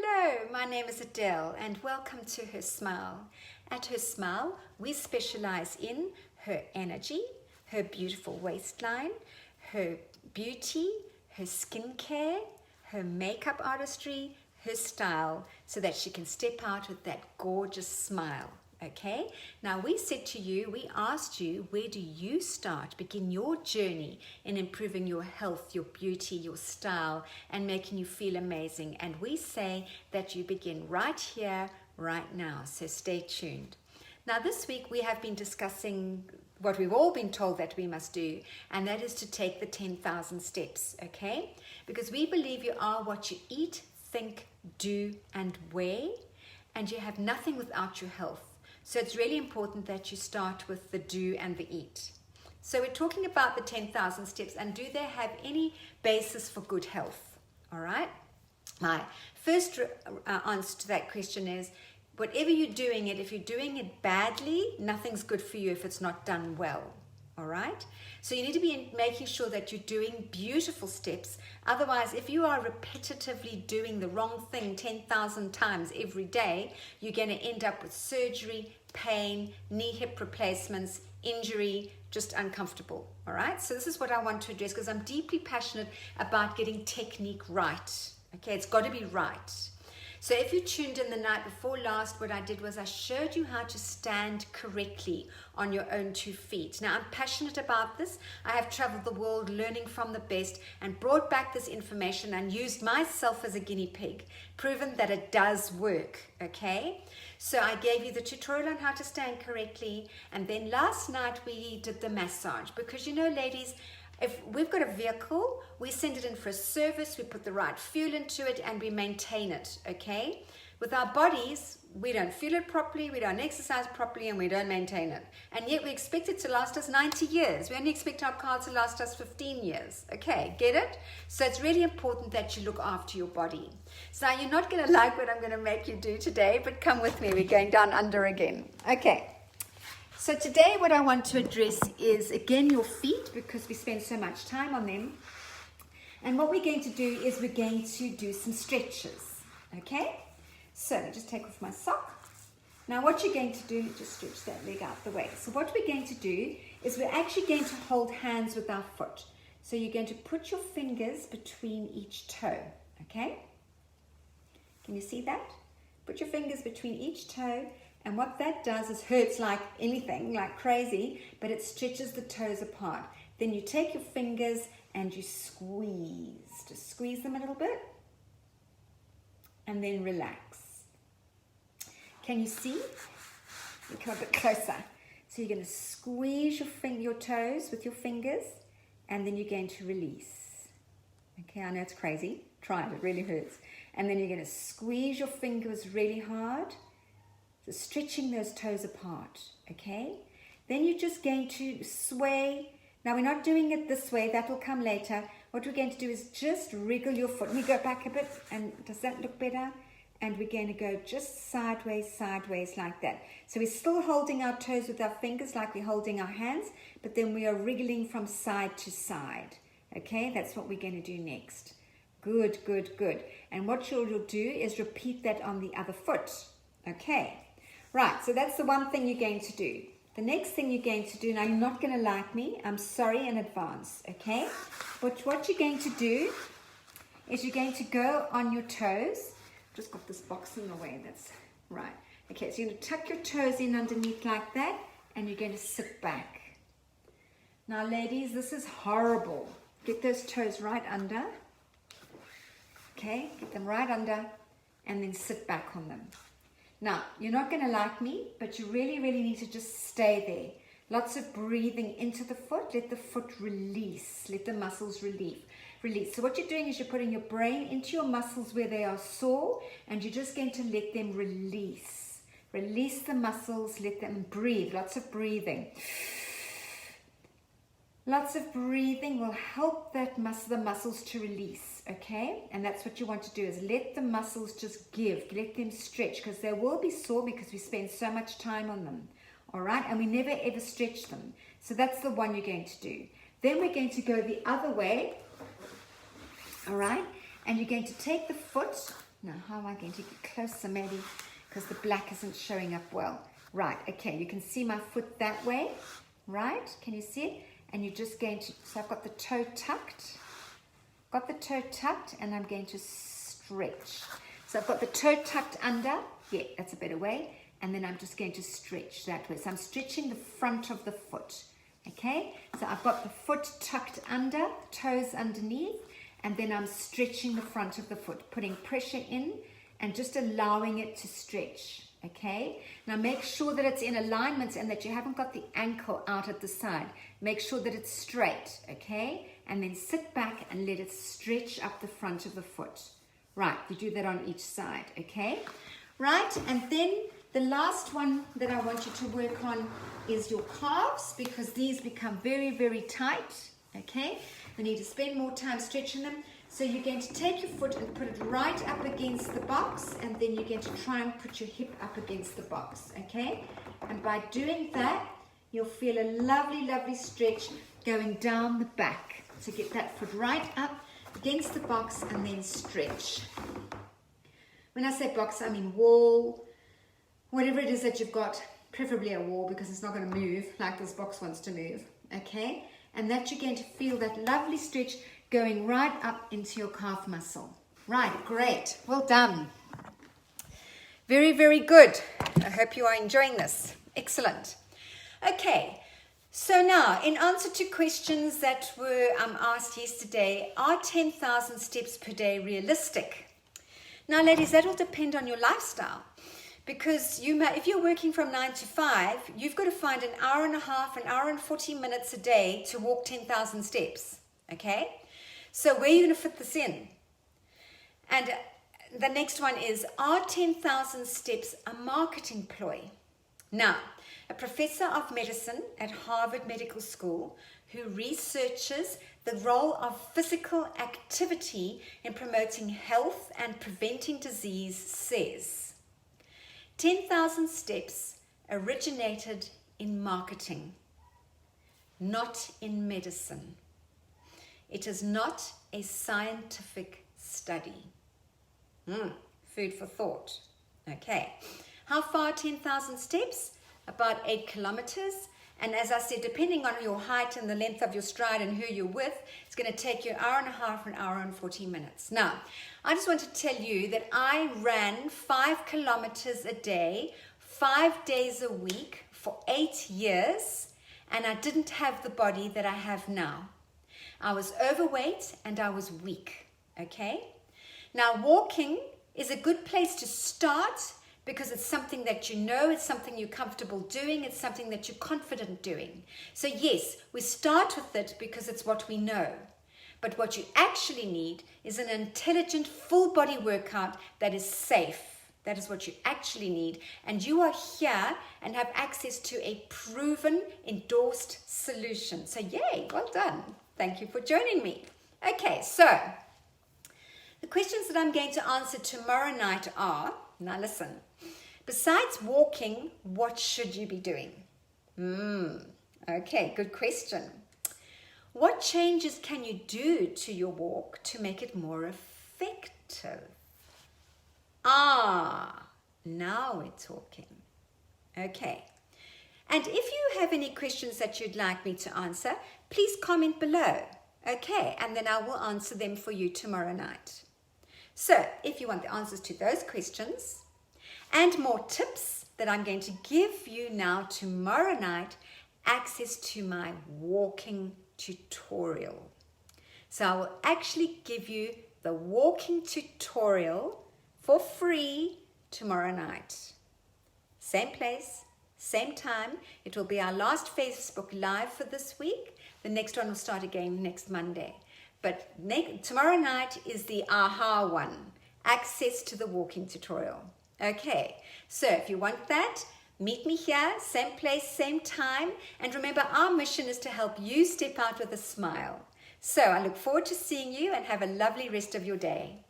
Hello, my name is Adele and welcome to Her Smile. At Her Smile, we specialize in her energy, her beautiful waistline, her beauty, her skincare, her makeup artistry, her style, so that she can step out with that gorgeous smile. Okay, now we said to you, we asked you, where do you start, begin your journey in improving your health, your beauty, your style, and making you feel amazing? And we say that you begin right here, right now. So stay tuned. Now this week we have been discussing what we've all been told that we must do, and that is to take the 10,000 steps, okay? Because we believe you are what you eat, think, do, and wear, and you have nothing without your health. So it's really important that you start with the do and the eat. So we're talking about the 10,000 steps, and do they have any basis for good health? All right. My first answer to that question is, whatever you're doing it, if you're doing it badly, nothing's good for you if it's not done well. All right. So you need to be making sure that you're doing beautiful steps. Otherwise, if you are repetitively doing the wrong thing 10,000 times every day, you're going to end up with surgery, pain, knee hip replacements, injury, just uncomfortable. All right. So this is what I want to address, because I'm deeply passionate about getting technique right. Okay. It's got to be right. So if you tuned in the night before last, what I did was I showed you how to stand correctly on your own 2 feet. Now, I'm passionate about this. I have traveled the world learning from the best and brought back this information and used myself as a guinea pig, proven that it does work, okay? So I gave you the tutorial on how to stand correctly, and then last night we did the massage, because you know, ladies, if we've got a vehicle, we send it in for a service, we put the right fuel into it, and we maintain it, okay? With our bodies, we don't fuel it properly, we don't exercise properly, and we don't maintain it. And yet we expect it to last us 90 years. We only expect our car to last us 15 years, okay? Get it? So it's really important that you look after your body. So you're not going to like what I'm going to make you do today, but come with me. We're going down under again. Okay. So today what I want to address is, again, your feet, because we spend so much time on them. And what we're going to do is we're going to do some stretches, okay? So let me just take off my sock. Now what you're going to do, just stretch that leg out the way. So what we're going to do is we're actually going to hold hands with our foot. So you're going to put your fingers between each toe, okay? Can you see that? Put your fingers between each toe. And what that does is hurts like anything, like crazy, but it stretches the toes apart. Then you take your fingers and you squeeze. Just squeeze them a little bit. And then relax. Can you see? You come a bit closer. So you're going to squeeze your toes with your fingers, and then you're going to release. Okay, I know it's crazy. Try it, it really hurts. And then you're going to squeeze your fingers really hard. So stretching those toes apart, okay? Then you're just going to sway. Now we're not doing it this way, that will come later. What we're going to do is just wriggle your foot. Let me go back a bit, and does that look better? And we're going to go just sideways, sideways like that. So we're still holding our toes with our fingers like we're holding our hands, but then we are wriggling from side to side, okay? That's what we're going to do next. Good, good, good. And what you'll do is repeat that on the other foot, okay? Right, so that's the one thing you're going to do. The next thing you're going to do, now you're not going to like me, I'm sorry in advance, okay? But what you're going to do is you're going to go on your toes. Just got this box in the way, that's right. Okay, so you're going to tuck your toes in underneath like that, and you're going to sit back. Now ladies, this is horrible. Get those toes right under. Okay, get them right under, and then sit back on them. Now, you're not going to like me, but you really, really need to just stay there. Lots of breathing into the foot. Let the foot release. Let the muscles release. So what you're doing is you're putting your brain into your muscles where they are sore, and you're just going to let them release. Release the muscles. Let them breathe. Lots of breathing. Lots of breathing will help the muscles to release, okay? And that's what you want to do, is let the muscles just give. Let them stretch, because they will be sore because we spend so much time on them, all right? And we never ever stretch them. So that's the one you're going to do. Then we're going to go the other way, all right? And you're going to take the foot Now, how am I going to get closer maybe because the black isn't showing up well. Right, okay, you can see my foot that way, right? Can you see it? And you're just going to, so I've got the toe tucked. Got the toe tucked and I'm going to stretch. So I've got the toe tucked under. Yeah, that's a better way. And then I'm just going to stretch that way. So I'm stretching the front of the foot. Okay, so I've got the foot tucked under, toes underneath, and then I'm stretching the front of the foot, putting pressure in and just allowing it to stretch. Okay, now make sure that it's in alignment and that you haven't got the ankle out at the side. Make sure that it's straight. Okay, and then sit back and let it stretch up the front of the foot. Right, you do that on each side. Okay, right, and then the last one that I want you to work on is your calves, because these become very, very tight. Okay, you need to spend more time stretching them. So you're going to take your foot and put it right up against the box, and then you're going to try and put your hip up against the box. Okay, and by doing that, you'll feel a lovely, lovely stretch going down the back. So get that foot right up against the box and then stretch. When I say box, I mean wall, whatever it is that you've got, preferably a wall because it's not going to move like this box wants to move. Okay, and that you're going to feel that lovely stretch going right up into your calf muscle. Right, great, well done. Very, very good. I hope you are enjoying this. Excellent. Okay, so now in answer to questions that were asked yesterday, are 10,000 steps per day realistic? Now ladies, that will depend on your lifestyle. Because if you're working from 9 to 5, you've got to find an hour and a half, an hour and 40 minutes a day to walk 10,000 steps. Okay? So where are you going to fit this in? And the next one is, are 10,000 steps a marketing ploy? Now, a professor of medicine at Harvard Medical School who researches the role of physical activity in promoting health and preventing disease says, 10,000 steps originated in marketing, not in medicine. It is not a scientific study. Food for thought. Okay. How far 10,000 steps? About 8 kilometers. And as I said, depending on your height and the length of your stride and who you're with, it's going to take you an hour and a half, an hour and 40 minutes. Now, I just want to tell you that I ran 5 kilometers a day, 5 days a week for 8 years, and I didn't have the body that I have now. I was overweight and I was weak, okay? Now, walking is a good place to start because it's something that you know, it's something you're comfortable doing, it's something that you're confident doing. So yes, we start with it because it's what we know. But what you actually need is an intelligent, full body workout that is safe. That is what you actually need. And you are here and have access to a proven, endorsed solution. So yay, well done. Thank you for joining me. Okay, so the questions that I'm going to answer tomorrow night are, now listen, besides walking, what should you be doing? Okay, good question. What changes can you do to your walk to make it more effective? Now we're talking. Okay. And if you have any questions that you'd like me to answer, please comment below. Okay, and then I will answer them for you tomorrow night. So, if you want the answers to those questions and more tips that I'm going to give you now tomorrow night, access to my walking tutorial. So I will actually give you the walking tutorial for free tomorrow night. Same place, same time. It will be our last Facebook Live for this week. The next one will start again next Monday. But tomorrow night is the aha one, access to the walking tutorial. Okay, so if you want that, meet me here, same place, same time. And remember, our mission is to help you step out with a smile. So I look forward to seeing you and have a lovely rest of your day.